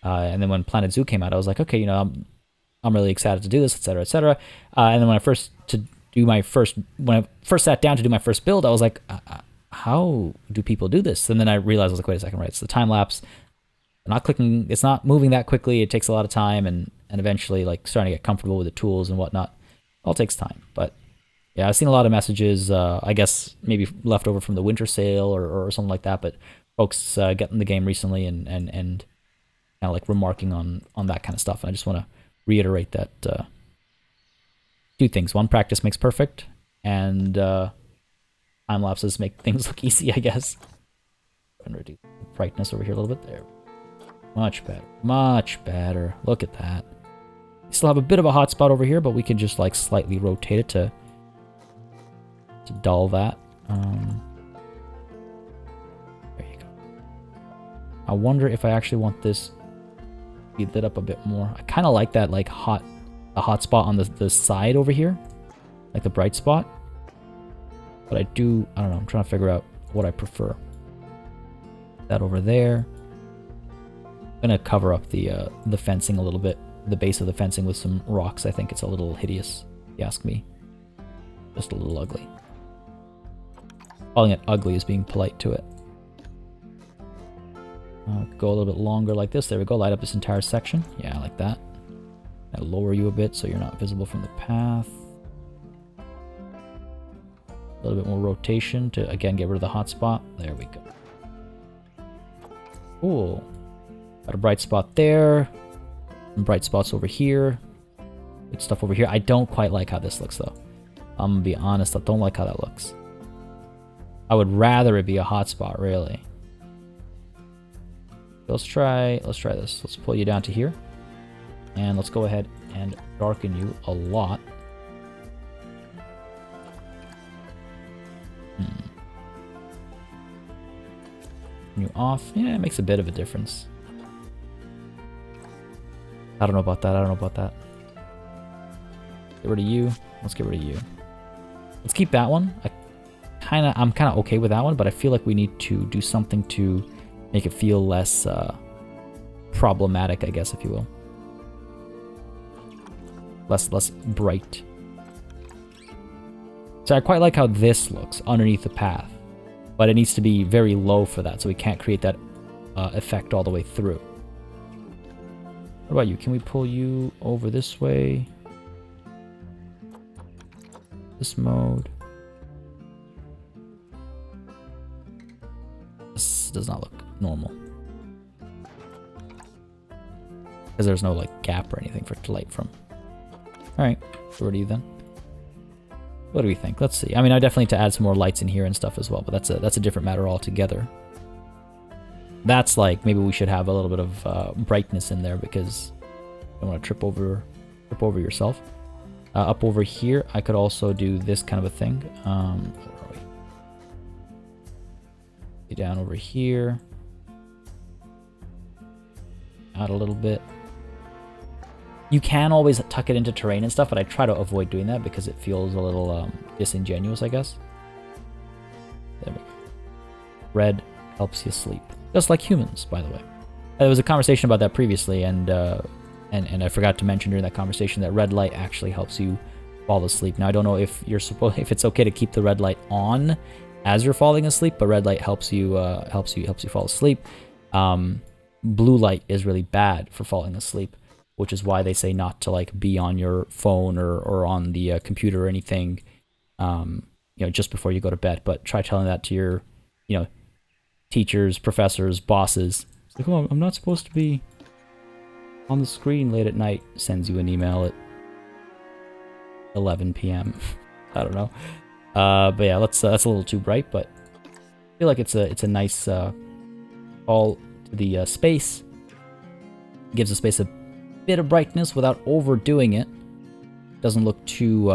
And then when Planet Zoo came out, I was like, okay, you know, I'm really excited to do this, etc., etc. And then when I first sat down to do my first build, I was like, how do people do this? And then I realized, I was like, wait a second, right? It's the time lapse. Not clicking, it's not moving that quickly. It takes a lot of time, and eventually, like, starting to get comfortable with the tools and whatnot. It all takes time. But yeah, I've seen a lot of messages, I guess maybe left over from the winter sale or something like that. But folks getting the game recently and kind of like remarking on that kind of stuff. And I just want to reiterate that two things: one, practice makes perfect, and time lapses make things look easy, I guess. I'm gonna reduce the brightness over here a little bit there. Much better. Much better. Look at that. We still have a bit of a hot spot over here, but we can just like slightly rotate it to dull that. There you go. I wonder if I actually want this to be lit up a bit more. I kind of like that, like a hot spot on the side over here, like the bright spot. But I don't know. I'm trying to figure out what I prefer. That over there. I'm gonna cover up the fencing a little bit, the base of the fencing with some rocks. I think it's a little hideous, if you ask me. Just a little ugly. Calling it ugly is being polite to it. Go a little bit longer like this. There we go. Light up this entire section. Yeah, I like that. I lower you a bit so you're not visible from the path. A little bit more rotation to, again, get rid of the hot spot. There we go. Cool. Got a bright spot there. Some bright spots over here. Good stuff over here. I don't quite like how this looks, though. I'm gonna be honest, I don't like how that looks. I would rather it be a hotspot, really. Let's try this. Let's pull you down to here. And let's go ahead and darken you a lot. You off. Yeah, it makes a bit of a difference. I don't know about that. I don't know about that. Get rid of you. Let's get rid of you. Let's keep that one. I'm kind of okay with that one, but I feel like we need to do something to make it feel less problematic, I guess, if you will. Less bright. So I quite like how this looks underneath the path, but it needs to be very low for that, so we can't create that effect all the way through. What about you? Can we pull you over this way? This mode. This does not look normal. Because there's no like gap or anything for it to light from. Alright, so where do you then? What do we think? Let's see. I mean, I definitely need to add some more lights in here and stuff as well, but that's a different matter altogether. That's like, maybe we should have a little bit of brightness in there because you don't want to trip over yourself. Up over here, I could also do this kind of a thing. Where are we? Down over here. Out a little bit. You can always tuck it into terrain and stuff, but I try to avoid doing that because it feels a little disingenuous, I guess. There we go. Red helps you sleep. Just like humans, by the way. There was a conversation about that previously, and I forgot to mention during that conversation that red light actually helps you fall asleep. Now I don't know if if it's okay to keep the red light on as you're falling asleep, but red light helps you fall asleep. Blue light is really bad for falling asleep, which is why they say not to like be on your phone or on the computer or anything, just before you go to bed. But try telling that to your, teachers, professors, bosses. It's like, oh, I'm not supposed to be on the screen late at night. Sends you an email at 11 p.m. I don't know. But yeah, that's a little too bright, but I feel like it's a nice all to the space. Gives the space a bit of brightness without overdoing it. Doesn't look too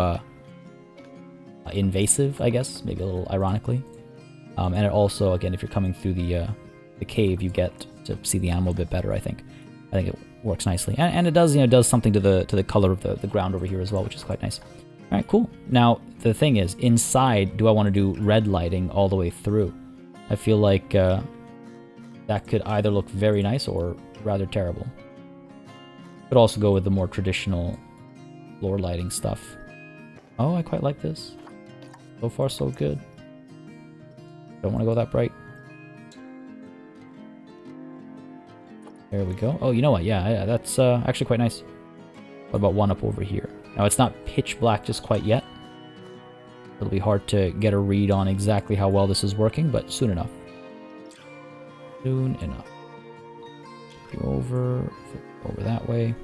invasive, I guess, maybe a little ironically. And it also, again, if you're coming through the cave, you get to see the animal a bit better, I think. I think it works nicely. And it does, does something to the color of the ground over here as well, which is quite nice. All right, cool. Now, the thing is, inside, do I want to do red lighting all the way through? I feel like that could either look very nice or rather terrible. Could also go with the more traditional floor lighting stuff. Oh, I quite like this. So far, so good. Don't want to go that bright. There we go. Oh, you know what? Yeah, that's actually quite nice. What about one up over here? Now, it's not pitch black just quite yet. It'll be hard to get a read on exactly how well this is working, but soon enough. Soon enough. Go over that way.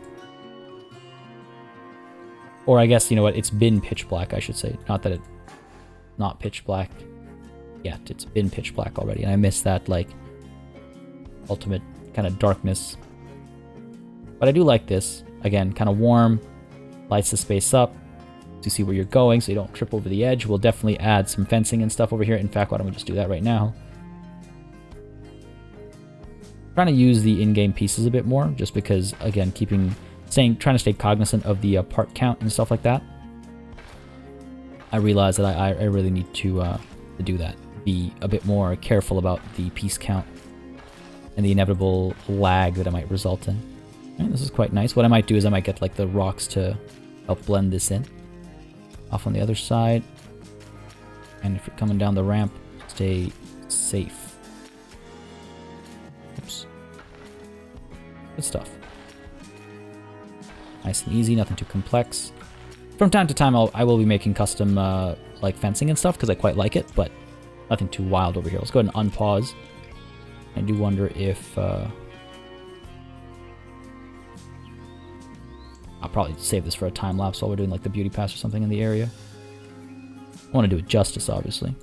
Or I guess, you know what? It's been pitch black, I should say. Not that it's not pitch black yet. It's been pitch black already, and I missed that, like, ultimate kind of darkness. But I do like this. Again, kind of warm. Lights the space up to see where you're going so you don't trip over the edge. We'll definitely add some fencing and stuff over here. In fact, why don't we just do that right now? Trying to use the in-game pieces a bit more, just because, again, trying to stay cognizant of the part count and stuff like that. I realize that I really need to do that. Be a bit more careful about the piece count and the inevitable lag that it might result in. Right, this is quite nice. What I might do is I might get like the rocks to help blend this in. Off on the other side. And if you're coming down the ramp, stay safe. Oops. Good stuff. Nice and easy, nothing too complex. From time to time, I will be making custom like fencing and stuff because I quite like it, but nothing too wild over here. Let's go ahead and unpause. I do wonder if I'll probably save this for a time lapse while we're doing like the beauty pass or something in the area. I want to do it justice, obviously.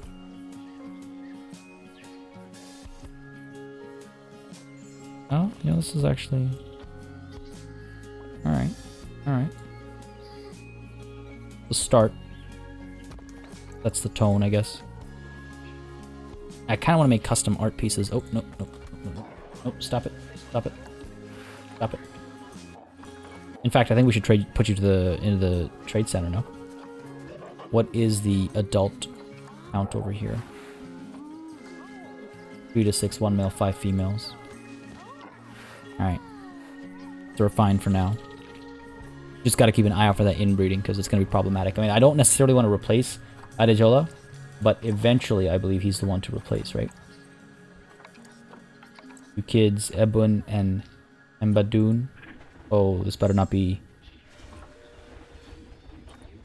Oh, this is actually... Alright. Alright. The start. That's the tone, I guess. I kind of want to make custom art pieces. Oh, no, no, no, no. Nope, stop it. Stop it. Stop it. In fact, I think we should put you into the trade center now. What is the adult count over here? 3 to 6, 1 male, 5 females. Alright. So we're fine for now. Just gotta keep an eye out for that inbreeding because it's gonna be problematic. I mean, I don't necessarily want to replace Adejola, but eventually I believe he's the one to replace, right? Two kids, Ebun and Mbadun. Oh, this better not be...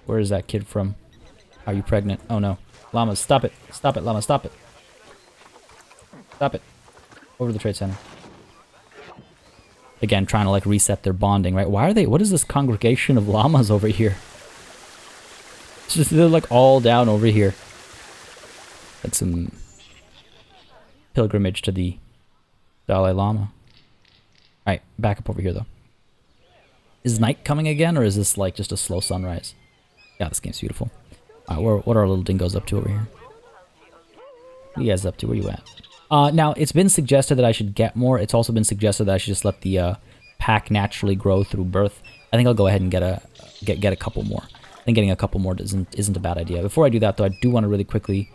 Where is that kid from? Are you pregnant? Oh no. Llamas, stop it. Stop it, llama, stop it. Stop it. Over to the trade center. Again, trying to like reset their bonding, right? What is this congregation of llamas over here? It's just, they're like all down over here. Like some pilgrimage to the Dalai Lama. Alright, back up over here though. Is night coming again, or is this like just a slow sunrise? Yeah, this game's beautiful. Alright, what are our little dingoes up to over here? What are you guys up to? Where you at? Now, it's been suggested that I should get more. It's also been suggested that I should just let the pack naturally grow through birth. I think I'll go ahead and get a couple more. I think getting a couple more isn't a bad idea. Before I do that, though, I do want to really quickly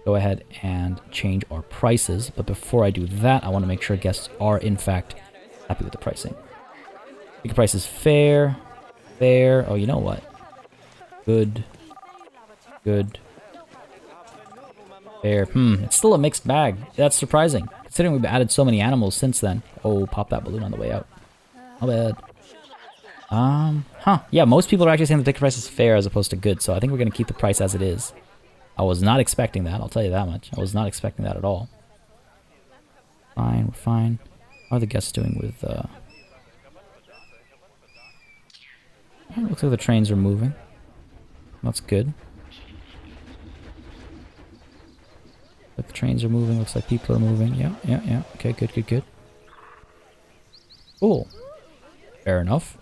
go ahead and change our prices. But before I do that, I want to make sure guests are, in fact, happy with the pricing. Ticket price is fair. Fair. Oh, you know what? Good. Good. Fair. It's still a mixed bag. That's surprising, considering we've added so many animals since then. Oh, pop that balloon on the way out. Not bad. Yeah, most people are actually saying the ticket price is fair as opposed to good, so I think we're going to keep the price as it is. I was not expecting that, I'll tell you that much. I was not expecting that at all. Fine, we're fine. How are the guests doing with, looks like the trains are moving. That's good. Like the trains are moving, looks like people are moving. Yeah. Okay, good. Cool. Fair enough.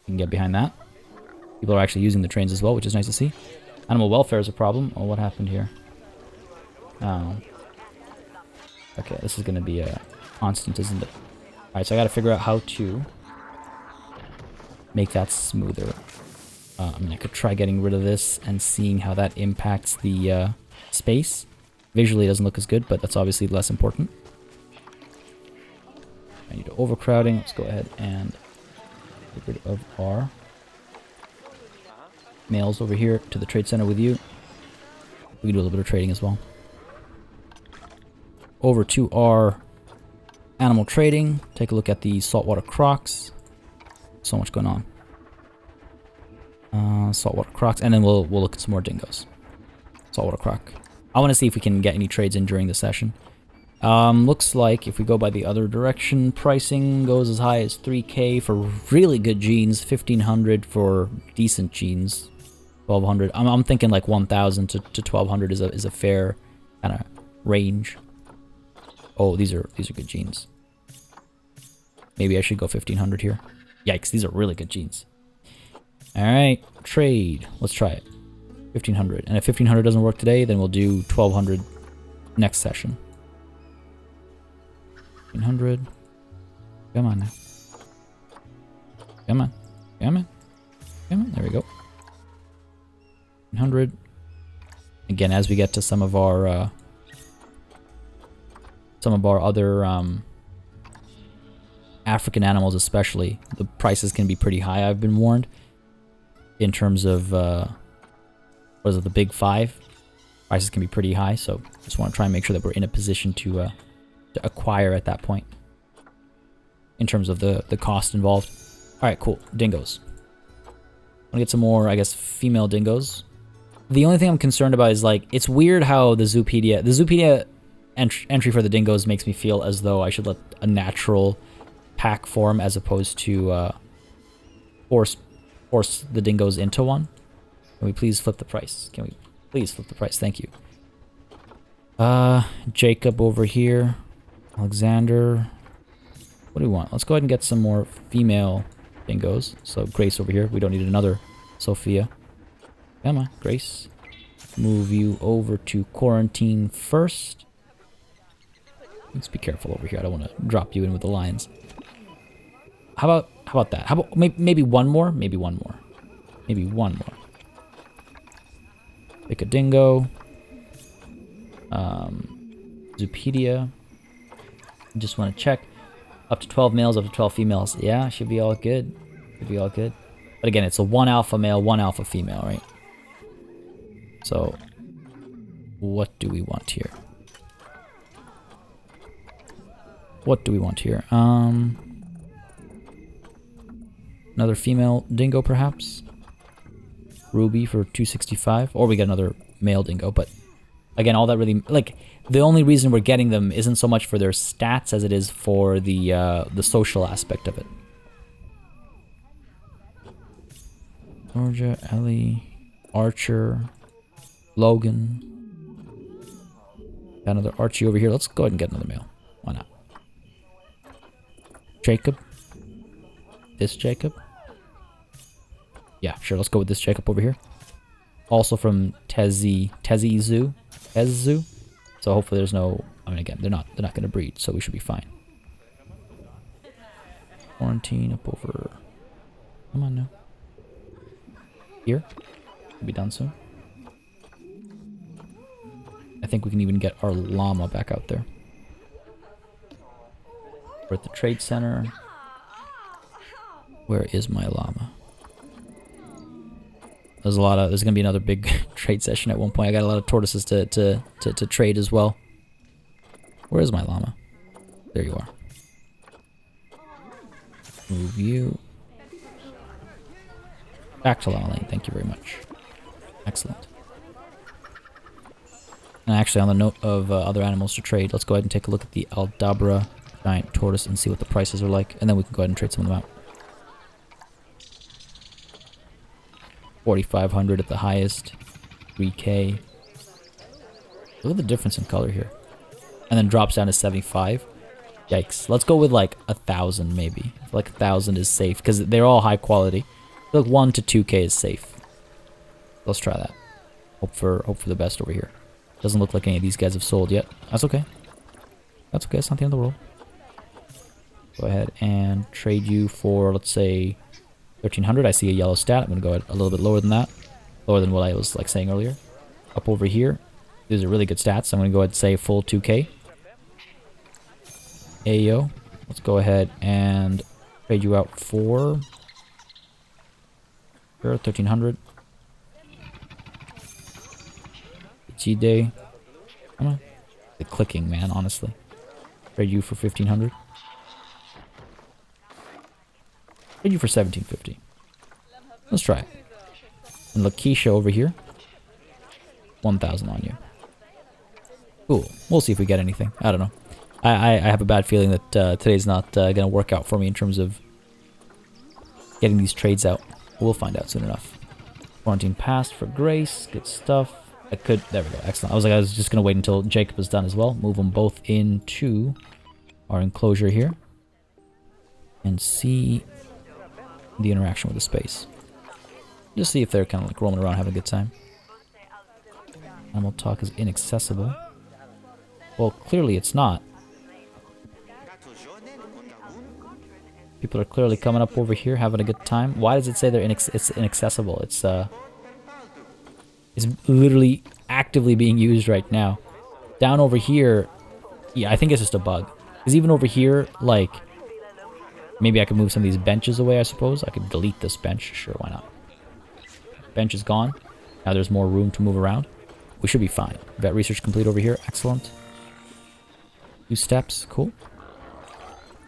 You can get behind that. People are actually using the trains as well, which is nice to see. Animal welfare is a problem. Oh, what happened here? Oh. Okay, this is going to be a constant, isn't it? Alright, so I got to figure out how to make that smoother. I mean, I could try getting rid of this and seeing how that impacts the space. Visually, it doesn't look as good, but that's obviously less important. I need overcrowding. Let's go ahead and get rid of our males over here to the trade center with you. We can do a little bit of trading as well. Over to our animal trading. Take a look at the saltwater crocs. So much going on. Saltwater crocs, and then we'll look at some more dingoes. Saltwater croc. I want to see if we can get any trades in during the session. Looks like if we go by the other direction, pricing goes as high as 3K for really good jeans, 1,500 for decent jeans, 1,200. I'm thinking like 1,000 to 1,200 is a fair kind of range. Oh, these are good jeans. Maybe I should go 1,500 here. Yikes, these are really good jeans. All right, trade. Let's try it. 1,500. And if 1,500 doesn't work today, then we'll do 1,200 next session. 1,500. Come on now. Come on. Come on. Come on. There we go. 1,500. Again, as we get to some of our other African animals especially, the prices can be pretty high, I've been warned. In terms of, what is it, the big five? Prices can be pretty high, so just want to try and make sure that we're in a position to acquire at that point. In terms of the cost involved. Alright, cool. Dingoes. I want to get some more, I guess, female dingoes. The only thing I'm concerned about is, like, it's weird how the Zoopedia entry for the dingoes makes me feel as though I should let a natural pack form as opposed to force the dingoes into one. Can we please flip the price? Can we please flip the price? Thank you. Jacob over here. Alexander. What do we want? Let's go ahead and get some more female dingoes. So Grace over here. We don't need another Sophia. Come on, Grace. Move you over to quarantine first. Let's be careful over here. I don't want to drop you in with the lions. How about that? How about maybe one more? Maybe one more. Maybe one more. Pick a dingo. Zoopedia. Just want to check. Up to 12 males, up to 12 females. Yeah, should be all good. Should be all good. But again, it's a 1 alpha male, 1 alpha female, right? So, what do we want here? What do we want here? Another female dingo, perhaps? Ruby for 265. Or we get another male dingo, but again, all that really... Like, the only reason we're getting them isn't so much for their stats as it is for the social aspect of it. Georgia, Ellie, Archer, Logan. Got another Archie over here. Let's go ahead and get another male. Why not? Jacob. This Jacob. Yeah, sure. Let's go with this Jacob over here. Also from Tezzy Zoo. Tez Zoo. So hopefully there's no... I mean, again, they're not going to breed, so we should be fine. Quarantine up over... Come on now. Here. We'll be done soon. I think we can even get our llama back out there. We're at the trade center. Where is my llama? There's gonna be another big trade session at one point. I got a lot of tortoises to trade as well. Where is my llama? There you are. Move you. Back to llama lane. Thank you very much. Excellent. And actually, on the note of other animals to trade, let's go ahead and take a look at the Aldabra giant tortoise and see what the prices are like, and then we can go ahead and trade some of them out. 4,500 at the highest. 3K. Look at the difference in color here. And then drops down to 75. Yikes. Let's go with like 1,000 maybe. I feel like 1,000 is safe because they're all high quality. I feel like 1 to 2K is safe. Let's try that. Hope for the best over here. Doesn't look like any of these guys have sold yet. That's okay. That's okay. It's not the end of the world. Go ahead and trade you for, let's say, 1300. I see a yellow stat. I'm going to go a little bit lower than that. Lower than what I was like saying earlier. Up over here. These are really good stats. I'm going to go ahead and say full 2k. Ayo. Let's go ahead and trade you out for 1300. Day. The clicking, man, honestly. Trade you for 1500. Trade you for 1750. Let's try it. And Lakeisha over here. 1000 on you. Cool. We'll see if we get anything. I don't know. I have a bad feeling that today's not going to work out for me in terms of getting these trades out. We'll find out soon enough. Quarantine passed for Grace. Good stuff. There we go. Excellent. I was just going to wait until Jacob was done as well. Move them both into our enclosure here. And see the interaction with the space. Just see if they're kind of like roaming around having a good time. Animal talk is inaccessible. Well, clearly it's not. People are clearly coming up over here having a good time. Why does it say it's inaccessible? It's literally actively being used right now. Down over here, yeah, I think it's just a bug. Because even over here, like, maybe I could move some of these benches away, I suppose. I could delete this bench. Sure, why not? Bench is gone. Now there's more room to move around. We should be fine. Vet research complete over here. Excellent. 2 steps. Cool.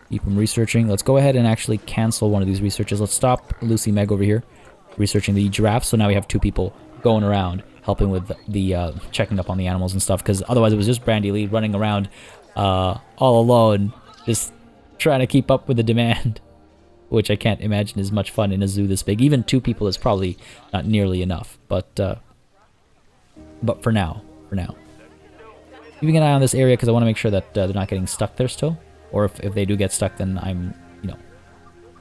Keep them researching. Let's go ahead and actually cancel one of these researches. Let's stop Lucy Meg over here researching the giraffe. So now we have 2 people going around helping with the checking up on the animals and stuff, because otherwise it was just Brandy Lee running around all alone, just trying to keep up with the demand, which I can't imagine is much fun in a zoo this big. Even 2 people is probably not nearly enough, but for now, keeping an eye on this area because I want to make sure that they're not getting stuck there still, or if they do get stuck, then I'm,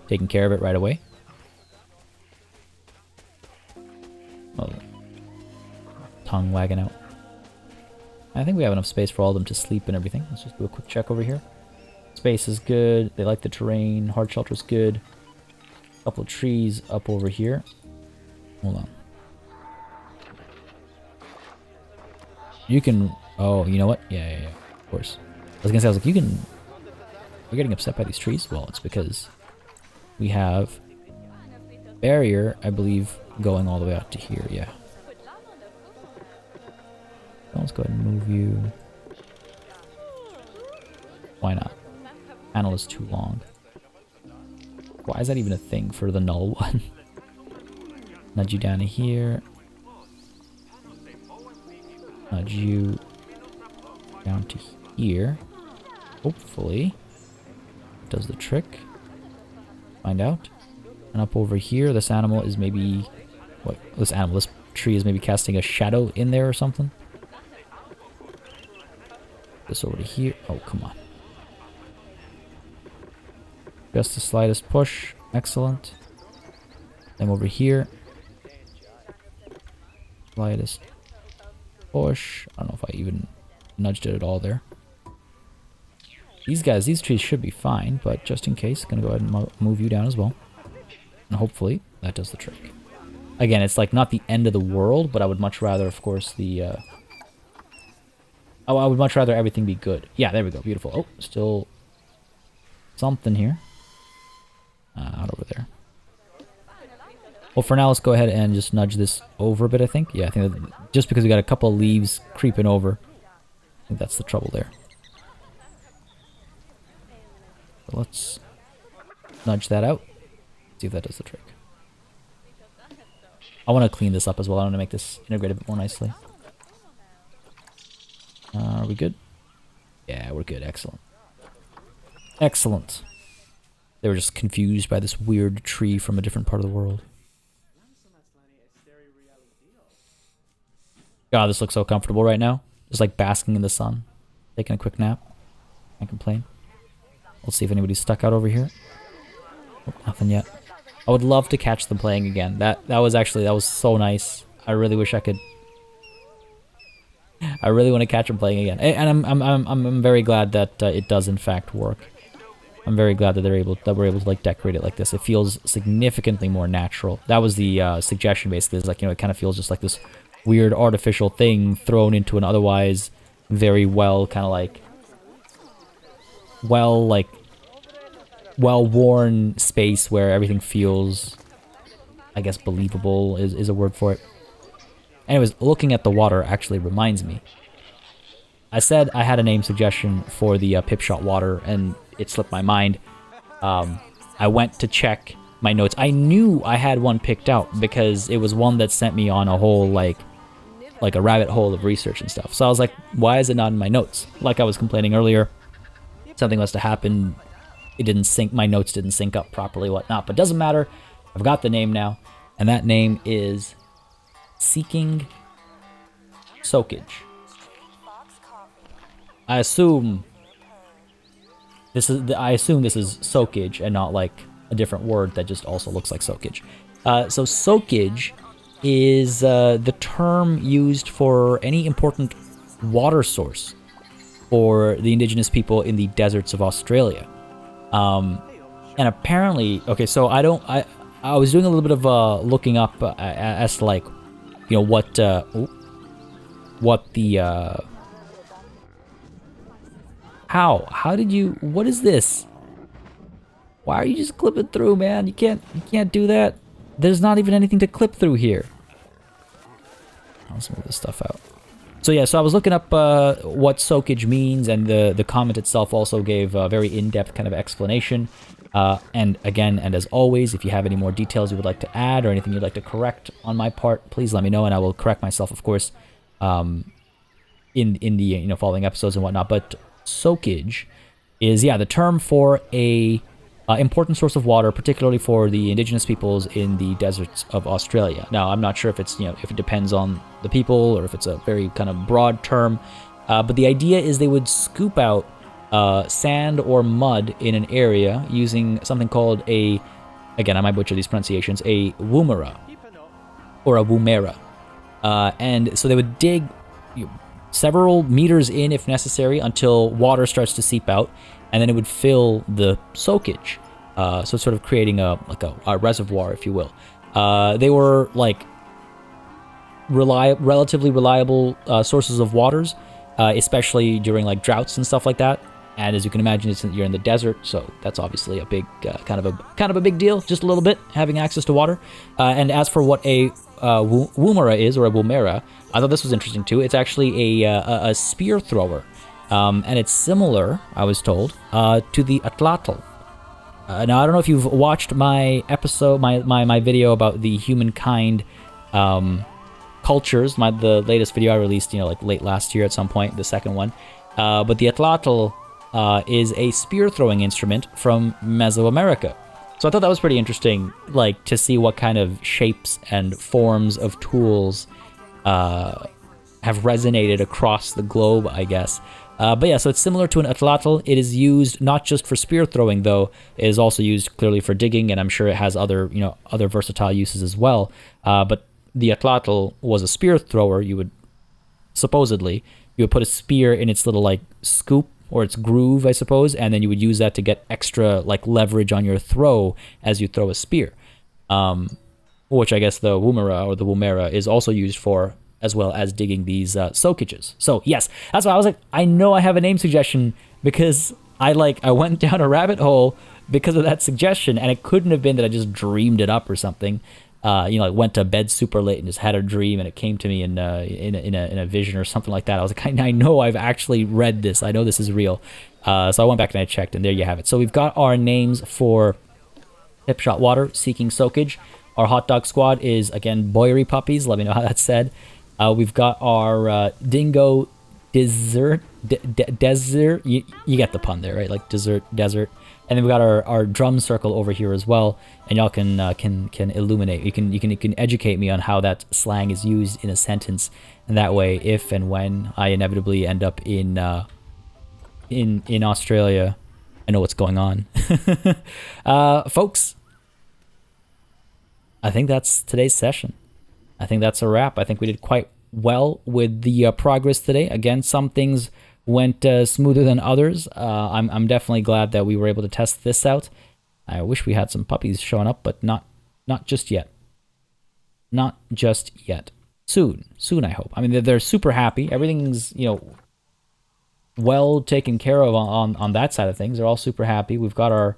taking care of it right away. Well, tongue wagging out. I think we have enough space for all of them to sleep and everything. Let's just do a quick check over here. Space is good. They like the terrain. Hard shelter is good. Couple of trees up over here. Hold on. You can... Oh, you know what? Yeah. Of course. I was like, you can... You're getting upset by these trees? Well, it's because we have barrier, I believe, going all the way out to here. Yeah. Let's go ahead and move you. Why not? Panel is too long. Why is that even a thing for the null one? Nudge you down to here. Nudge you down to here. Hopefully it does the trick. Find out. And up over here, this animal is maybe... What? This tree is maybe casting a shadow in there or something. This over to here. Oh, come on. Just the slightest push. Excellent. Then over here. Slightest push. I don't know if I even nudged it at all there. These trees should be fine, but just in case, gonna go ahead and move you down as well. And hopefully that does the trick. Again, it's like not the end of the world, but I would much rather, of course, I would much rather everything be good. Yeah, there we go. Beautiful. Oh, still something here. Out over there. Well, for now, let's go ahead and just nudge this over a bit, I think. Yeah, I think that just because we got a couple of leaves creeping over, I think that's the trouble there. So let's nudge that out. See if that does the trick. I want to clean this up as well. I want to make this integrate a bit more nicely. Are we good? Yeah, we're good. Excellent. Excellent. They were just confused by this weird tree from a different part of the world. God, this looks so comfortable right now. Just like basking in the sun. Taking a quick nap. Can't complain. Let's see if anybody's stuck out over here. Oh, nothing yet. I would love to catch them playing again. That was so nice. I really wish I could I really want to catch him playing again, and I'm very glad that it does in fact work. I'm very glad that we're able to like decorate it like this. It feels significantly more natural. That was the suggestion basically. Is like, you know, it kind of feels just like this weird artificial thing thrown into an otherwise very well kind of like well-worn space where everything feels, I guess, believable is a word for it. Anyways, looking at the water actually reminds me. I said I had a name suggestion for the Pipshot water, and it slipped my mind. I went to check my notes. I knew I had one picked out because it was one that sent me on a whole, like a rabbit hole of research and stuff. So I was like, why is it not in my notes? Like I was complaining earlier, something must have happened. It didn't sync, my notes didn't sync up properly, whatnot, but doesn't matter. I've got the name now, and that name is Seeking Soakage. I assume this is soakage and not like a different word that just also looks like soakage. So soakage is the term used for any important water source for the indigenous people in the deserts of Australia. And apparently, okay, so I was doing a little bit of looking up as to, like, you know, what the how did you, what is this? Why are you just clipping through, man? You can't do that. There's not even anything to clip through here. Let's move this stuff out. So yeah, so I was looking up what soakage means, and the comment itself also gave a very in-depth kind of explanation. And again, and as always, if you have any more details you would like to add or anything you'd like to correct on my part, please let me know, and I will correct myself, of course, in the, you know, following episodes and whatnot. But soakage is, yeah, the term for a important source of water, particularly for the indigenous peoples in the deserts of Australia. Now, I'm not sure if it's, you know, if it depends on the people or if it's a very kind of broad term, but the idea is they would scoop out sand or mud in an area using something called a, again, I might butcher these pronunciations, a woomera or a woomera. And so they would dig several meters in if necessary until water starts to seep out, and then it would fill the soakage. So it's sort of creating a reservoir, if you will. They were like relatively reliable sources of waters, especially during like droughts and stuff like that. And as you can imagine, you're in the desert, so that's obviously a big kind of a big deal, just a little bit, having access to water. And as for what a woomera is, or a woomera, I thought this was interesting too. It's actually a spear thrower. And it's similar, I was told, to the atlatl. Now, I don't know if you've watched my episode, my video about the humankind cultures, the latest video I released, you know, like late last year at some point, the second one. But the atlatl is a spear throwing instrument from Mesoamerica. So I thought that was pretty interesting, like, to see what kind of shapes and forms of tools have resonated across the globe, I guess. But yeah, so it's similar to an atlatl. It is used not just for spear throwing, though. It is also used clearly for digging, and I'm sure it has other, you know, other versatile uses as well. But the atlatl was a spear thrower. You would put a spear in its little like scoop or its groove, I suppose, and then you would use that to get extra like leverage on your throw as you throw a spear. Which I guess the woomera or the woomera is also used for, as well as digging these soakages. So yes, that's why I was like, I know I have a name suggestion, because I went down a rabbit hole because of that suggestion, and it couldn't have been that I just dreamed it up or something. You know, I went to bed super late and just had a dream, and it came to me in a vision or something like that. I was like, I know I've actually read this. I know this is real. So I went back and I checked, and there you have it. So we've got our names for Pipshot Water, Seeking Soakage. Our hot dog squad is, again, Boyery Puppies. Let me know how that's said. We've got our Dingo Desert. You get the pun there, right? Like desert. And then we've got our drum circle over here as well, and y'all can illuminate. You can educate me on how that slang is used in a sentence, and that way, if and when I inevitably end up in Australia, I know what's going on. Folks, I think that's today's session. I think that's a wrap. I think we did quite well with the progress today. Again, some things went smoother than others. I'm definitely glad that we were able to test this out. I wish we had some puppies showing up, but not just yet. Not just yet. Soon, I hope. I mean, they're super happy. Everything's, well taken care of on that side of things. They're all super happy. We've got our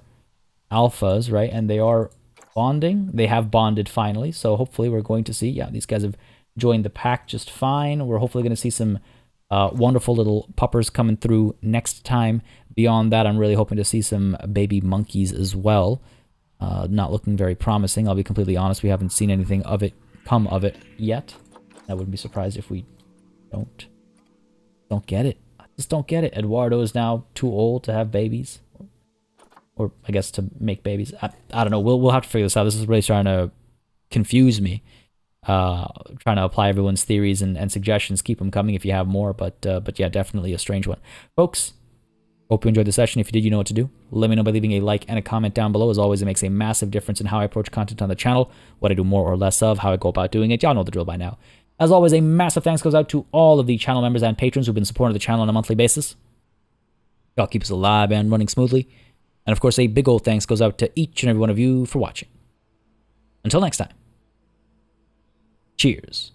alphas, right? And they are bonding. They have bonded finally. So hopefully we're going to see, yeah, these guys have joined the pack just fine. We're hopefully going to see some wonderful little puppers coming through next time. Beyond that, I'm really hoping to see some baby monkeys as well. Not looking very promising. I'll be completely honest. We haven't seen anything of it come of it yet. I wouldn't be surprised if we don't get it. I just don't get it. Eduardo is now too old to have babies, or I guess to make babies. I don't know. We'll have to figure this out. This is really trying to confuse me. Trying to apply everyone's theories and suggestions. Keep them coming if you have more. But yeah, definitely a strange one, folks. Hope you enjoyed the session. If you did, you know what to do. Let me know by leaving a like and a comment down below. As always, it makes a massive difference in how I approach content on the channel, what I do more or less of, how I go about doing it. Y'all know the drill by now. As always, a massive thanks goes out to all of the channel members and patrons who've been supporting the channel on a monthly basis. Y'all keep us alive and running smoothly. And of course, a big old thanks goes out to each and every one of you for watching. Until next time. Cheers.